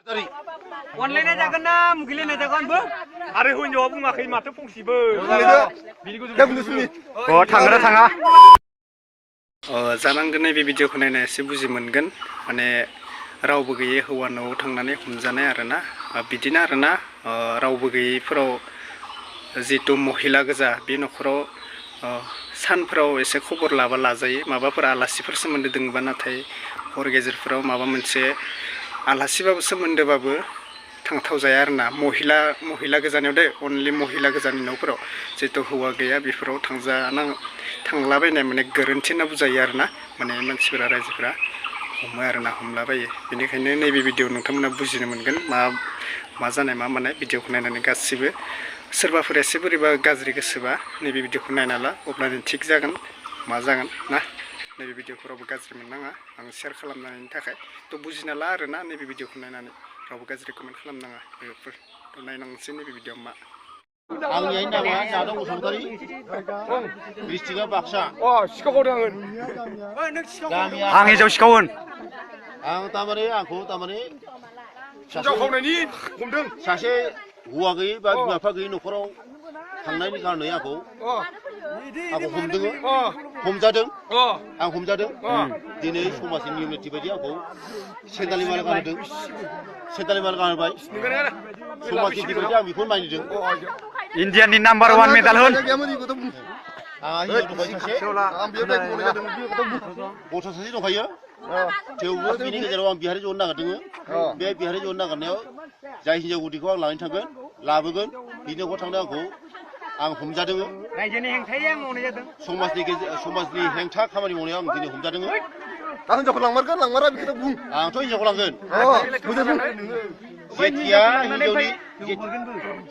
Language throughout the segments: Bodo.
अनलायनाय जागोन ना मुगैलायनाय जागोन बो आरो हिनजावा बुङाखै माथो फंसेबो थांग्रा थाङा जानांगोन नैबे भिडिअखौ नायना एसे बुजि मोनगोन माने रावबो गैयै हौवा न'आव थांनानै हमजानाय आरोना बिदिनो आरोना रावबो गैयैफोराव जितु महिला गोजा बे न'खराव सानफोराव एसे खबर लाबा लाजायो माबाफोर आलासिफोर सोमोन्दो दङबा नाथाय हर गेजेरफोराव माबा मोनसे आलासिबाबो सोमोन्दोबाबो थांथाव जाया आरोना महिला गोजानाव दे अनलि महिला गोजानि न'फोराव जितु हौवा गैया बेफोराव थांलाबायनाय माने गोरोन्थि होनना बुजायो आरोना माने मानसिफोरा रायजोफोरा हमो आरोना हमलाबायो बेनिखायनो नैबे भिडिअ नोंथांमोना बुजिनो मोनगोन मा जानाय मा मानाय भिडिअखौ नायनानै गासिबो सोरबाफोर एसे बोरैबा गाज्रि गोसोबा नैबे भिडिअखौ नायना ला अब्लानो थिग जागोन मा जागोन ना नैबे भिडिअखौ रावबो गाज्रि मोननाङा आं शेयार खालामनायनि थाखाय थ' बुजिना ला आरोना नैबे भिडिअखौ नायनानै रावबो गाज्रि कमेन्ट खालामनाङा बेफोर नायनांसै नैबे भिडिअ मा आंनि नामा जादों बसुमतारी डिस्ट्रिक्टआ बाक्सा सिखाव होन गामिया आं हिन्जाव सिखाव होन आं तामाने आंखौ तामाने हिन्जाव खावनायनि हमदों सासे हौवा गैयै बा बिमा बिफा गैयै न'खराव थांनायनि कारनै आंखौ हमदों हमजादों आं हमजादों दिनै समाजनि नियम निथि बायदि आंखौ सेन्डालनि माला गानहोदों सेन्डालनि माला गानहोबाय समाजनि निथि बायदि आं बेखौनो मानिदों इन्डियानि नाम्बार 1 मेडेल होन गथ' सासे दंखायो थेवबो बिनि गेजेराव आं बिहारि जनो नागिरदों बे बिहारि जनो नागिरनायाव जाय हिन्जाव गुदिखौ आं लानानै थांगोन लाबोगोन बिनि न'खराव थांनो आं हमजादों रायजोनि हेंथायै आं मावनाय जादों समाजनि हेंथा खामानि मावनायाव आं दिनै हमजादों दा हिन्जावखौ लांमारा बेखौथ' बुं आंथ' हिन्जावखौ लांगोन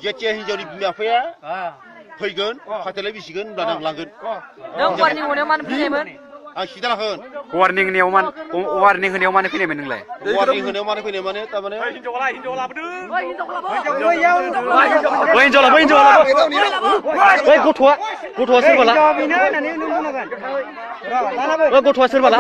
जेथिया हिन्जावनि बिमा बिफाया फैगोन फाथैलाय बिसिगोन होनब्ला आं लांगोन आं खिथालांगोन वार्निं होनायाव मानो फैनायमोन नोंलाय वार्निं होनायाव मानो फैनाय माने तारमाने हिन्जाव लाबोदों गथ'आ सोरबा ला गथ'आ सोरबा ला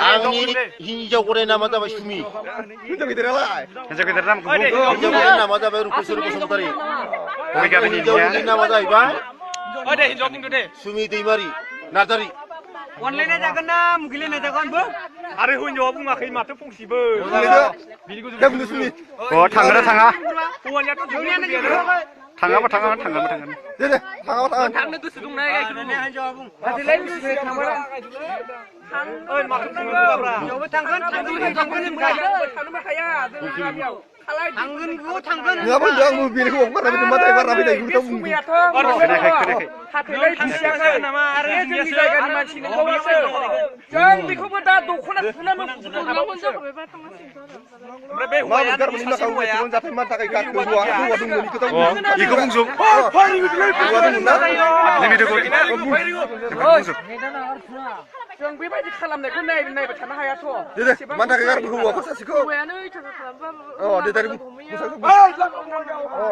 आंनि हिन्जाव गदाय नामा जाबाय सुमि हिन्जाव गिदिरालाय हिन्जाव गिदिर नामखौ बुं हिन्जाव गदाय नामा जाबाय रुपेश्वरी बसुमतारी हिन्जावनि नामा जाहैबाय सुमि दैमारि नार्जारि अनलायनाय जागोन ना मुगैलायनाय जागोन बो आरो हिन्जावा बुङाखै माथो फंसेबो थांग्रा थाङा हौवानियाथ' जोंनियानो थाङाबा थांगोन थांनो गोसो दंना हिन्जावा बुं फाथैलाय बिसिनो थांबा थांगोन नङाबा आंबो बेलेगखौ बारा बिदि मा बारा फैनाय बेखौ बुं जों बेखौबो दा दख'ना थुनानै जों बेबायदि खालामनायखौ नायबाय थानो हायाथ' मानि थाखाय गारबो हौवाखौ सासेखौ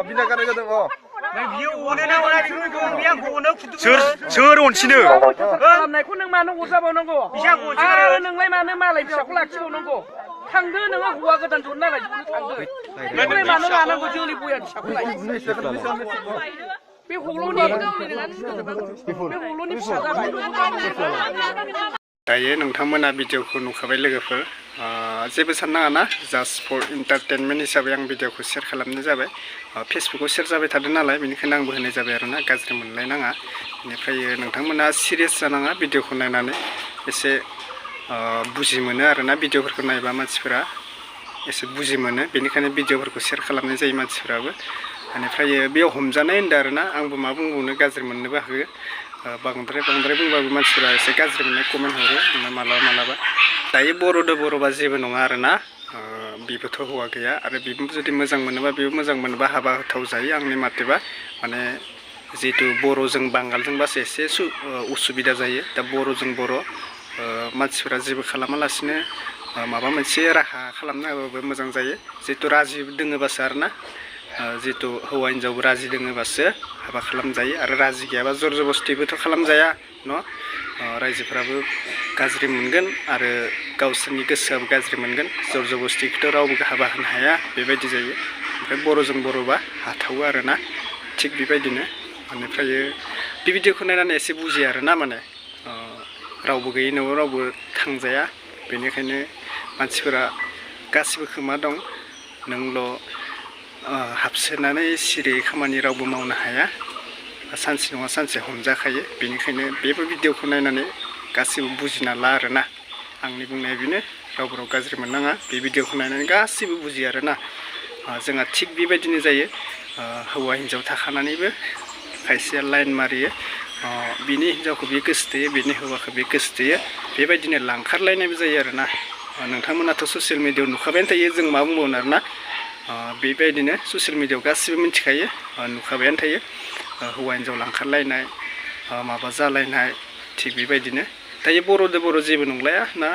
बिना गारनाय जादों सोर अनसिनो खालामनायखौ नों मानो अरजाबावनांगौ आरो नोंलाय मानो मालाय फिसाखौ लाखिबावनांगौ थांदो नोङो हौवा गोदान जनो नालाय थांदो नोंलाय मानो लानांगौ जोंनि बया फिसाखौलाय बे हल'नि फिसा जाबाय दायो नोंथांमोना भिडिअखौ नुखाबाय लोगोफोर जेबो साननाङा ना जास्ट फर इन्टारटेनमेन्ट हिसाबै आं भिडिअखौ शेयार खालामनाय जाबाय फेसबुकाव शेयार जाबाय थादों नालाय बेनिखायनो आंबो होनाय जाबाय आरोना गाज्रि मोनलायनाङा बेनिफ्राय नोंथांमोना सिरियास जानाङा भिडिअखौ नायनानै एसे बुजि मोनो आरोना भिडिअफोरखौ नायबा मानसिफोरा एसे बुजि मोनो बेनिखायनो भिडिअफोरखौ शेयार खालामनाय जायो मानसिफोराबो बेनिफ्राय बेयाव हमजानाय होनदों आरोना आंबो मा बुंबावनो गाज्रि मोननोबो हागौ बांद्राय बुंबाबो मानसिफोरा एसे गाज्रि मोननाय कमेन्ट हरो मालाबा दायो बर'बा जेबो नङा आरोना बेबोथ' हौवा गैया आरो बेबो जुदि मोजां मोनोबा बेबो मोजां मोनोबा हाबा होथाव जायो आंनि माथेबा माने जिहेतु बर'जों बांगालजोंबासो एसे उसुबिदा जायो दा बर'जों बर' मानसिफोरा जेबो खालामालासिनो माबा मोनसे राहा खालामनो होबाबो मोजां जायो जिहेतु राजि दोङोबासो आरोना जिहेतु हौवा हिन्जाव राजि दोङोबासो हाबा खालामजायो आरो राजि गैयाबा जर जबस्थिबोथ' खालामजाया न' रायजोफोराबो गाज्रि मोनगोन आरो गावसोरनि गोसोआबो गाज्रि मोनगोन जर जबस्थिखौथ' रावबो हाबा होनो हाया बेबायदि जायो ओमफ्राय बर'जों बर'बा हाथावो आरोना थिग बेबायदिनो बेनिफ्राय बे भिडिअखौ नायनानै एसे बुजियो आरोना माने रावबो गैयै न'आव रावबो थांजाया बेनिखायनो मानसिफोरा गासिबो खोमा दं नोंल' हाबसोनानै सिरियै खामानि रावबो मावनो हाया सानसे नङा सानसे हमजाखायो बेनिखायनो बेबो भिडिअखौ नायनानै गासिबो बुजिना ला आरोना आंनि बुंनाया बेनो रावबो गाज्रि मोननाङा बे भिडिअखौ नायनानै गासिबो बुजियो आरोना जोंहा थिग बेबायदिनो जायो हौवा हिन्जाव थाखानानैबो खायसेया लाइन मारियो बिनि हिन्जावखौ बे गोसोथोयो बिनि हौवाखौ बे गोसोथोयो बेबायदिनो लांखारलायनायबो जायो आरोना नोंथांमोनाथ' ससियेल मिडियायाव नुखाबायानो थायो जों मा बुंबावनो आरोना बेबायदिनो ससियेल मिडियायाव गासिबो मिथिखायो नुखाबायानो थायो हौवा हिन्जाव लांखारलायनाय माबा जालायनाय थिग बेबायदिनो दायो बर'दो बर' जेबो नंलाया ना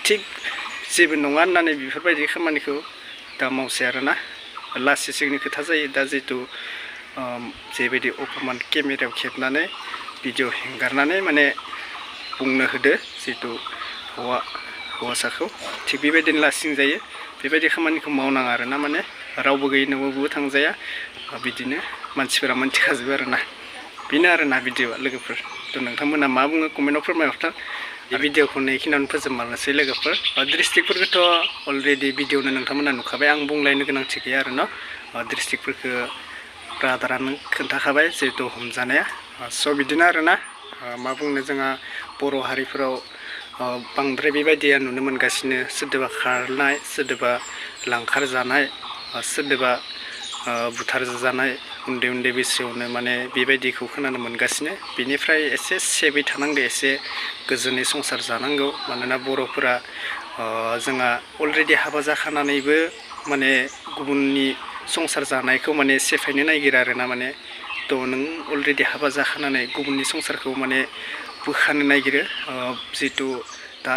थिग जेबो नङा होननानै बेफोरबायदि खामानिखौ दा मावसै आरोना लासै सिंनि खोथा जायो दा जिहेतु जेबायदि अपमान केमेरायाव खेबनानै भिडिअ हेंगारनानै माने बुंनो होदो जिहेतु हौवासाखौ थिग बेबायदिनो लासिं जायो बेबायदि खामानिखौ मावनाङा आरोना माने रावबो गैयै न'आवबो थांजाया बिदिनो मानसिफोरा मोनथिखाजोबो आरोना बेनो आरोना भिडिअआ लोगोफोर थ' नोंथांमोना मा बुङो कमेन्टआव फोरमायहरथां बे भिडिअखौ नैखिनियावनो फोजोबमारनोसै लोगोफोर डिस्ट्रिक्टफोरखौथ' अलरेडि भिडिअनो नोंथांमोना नुखाबाय आं बुंलायनो गोनांथि गैया आरो न' डिस्ट्रिक्टफोरखौ ब्रादारानो खोन्थाखाबाय जिहेतु हमजानाया स' बिदिनो आरोना मा बुंनो जोंहा बर' हारिफोराव बांद्राय बेबायदिया नुनो मोनगासिनो सोरदोबा खारनाय सोरदोबा लांखार जानाय सोरदोबा बुथार जानाय उन्दै उन्दै बैसोआवनो माने बेबायदिखौ खोनानो मोनगासिनो बेनिफ्राय एसे सेफै थानांगौ एसे गोजोनै संसार जानांगौ मानोना बर'फोरा जोंहा अलरेडि हाबा जाखानानैबो माने गुबुननि संसार जानायखौ माने सेफायनो नागिरो आरोना माने थ' नों अलरेडि हाबा जाखानानै गुबुननि संसारखौ माने बोखानो नागिरो जिहेतु दा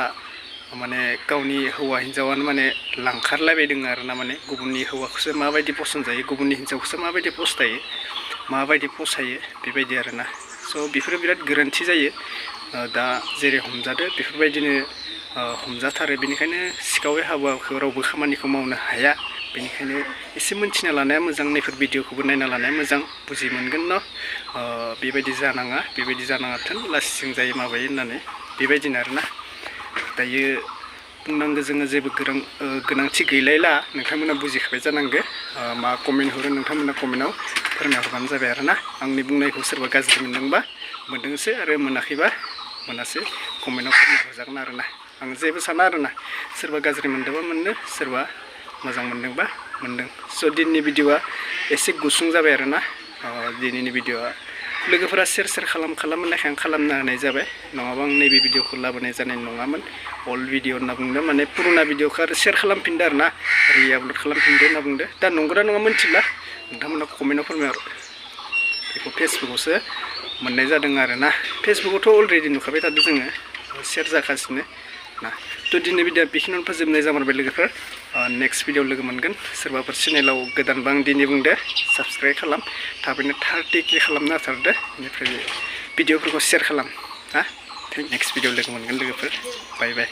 माने गावनि हौवा हिन्जावानो माने लांखारलायबाय दङ आरोना माने गुबुननि हौवाखौसो माबायदि पसन्द जायो गुबुननि हिन्जावखौसो माबायदि फस्थायो माबायदि फसायो बेबायदि आरोना स' बेफोरो बिराद गोरोन्थि जायो दा जेरै हमजादो बेफोरबायदिनो हमजाथारो बेनिखायनो सिखावै हाबाखौ रावबो खामानिखौ मावनो हाया बेनिखायनो एसे मोनथिना लानाया मोजां नैफोर भिडिअखौबो नायना लानाया मोजां बुजि मोनगोन न' बेबायदि जानाङाथों लासिं जायो माबायो होननानै बेबायदिनो आरोना दायो बुंनांगौ जोङो जेबो गोनांथि गैलायला नोंथांमोना बुजिखाबाय जानांगौ मा कमेन्ट हरो नोंथांमोना कमेन्टआव फोरमायहरबानो जाबाय आरोना आंनि बुंनायखौ सोरबा गाज्रि मोनदोंबा मोनदोंसो आरो मोनाखैबा मोनासै कमेन्टआव फोरमायहरजागोन आरोना आं जेबो साना आरोना सोरबा गाज्रि मोनदोंबा मोननो सोरबा मोजां मोनदोंबा मोनदों स' दिनैनि भिडिअआ एसे गुसुं जाबाय आरोना दिनैनि भिडिअआ लोगोफोरा सेयार खालामनायखाय आं खालामना होनाय जाबाय नङाबा आं नैबे भिडिअखौ लाबोनाय जानाय नङामोन अल्ड भिडिअ होनना बुंदों माने पुरुना भिडिअखौ आरो सेयार खालामफिनदो आरोना रिआपलड खालामफिनदो होनना बुंदो दा नंगौना नङा मिथिला नोंथांमोना कमेन्टआव फोरमायहर बेखौ फेसबुकआवसो मोननाय जादों आरोना फेसबुकआवथ' अलरेडि नुखाबाय थादों जोङो सेयार जागासिनो ना थ' दिनै भिडिअ बेखिनियावनो फोजोबनाय जामारबाय लोगोफोर नेक्स्ट भिडिअ लोगो मोनगोन सोरबाफोर चेनेलाव गोदानबा आं दिनै बुंदो साबस्क्राइब खालाम थाबैनो 30K खालामना होथारदो बेनिफ्राय भिडिअफोरखौ सेयार खालाम हा नेक्स्ट भिडिअ लोगो मोनगोन लोगोफोर बाय बाय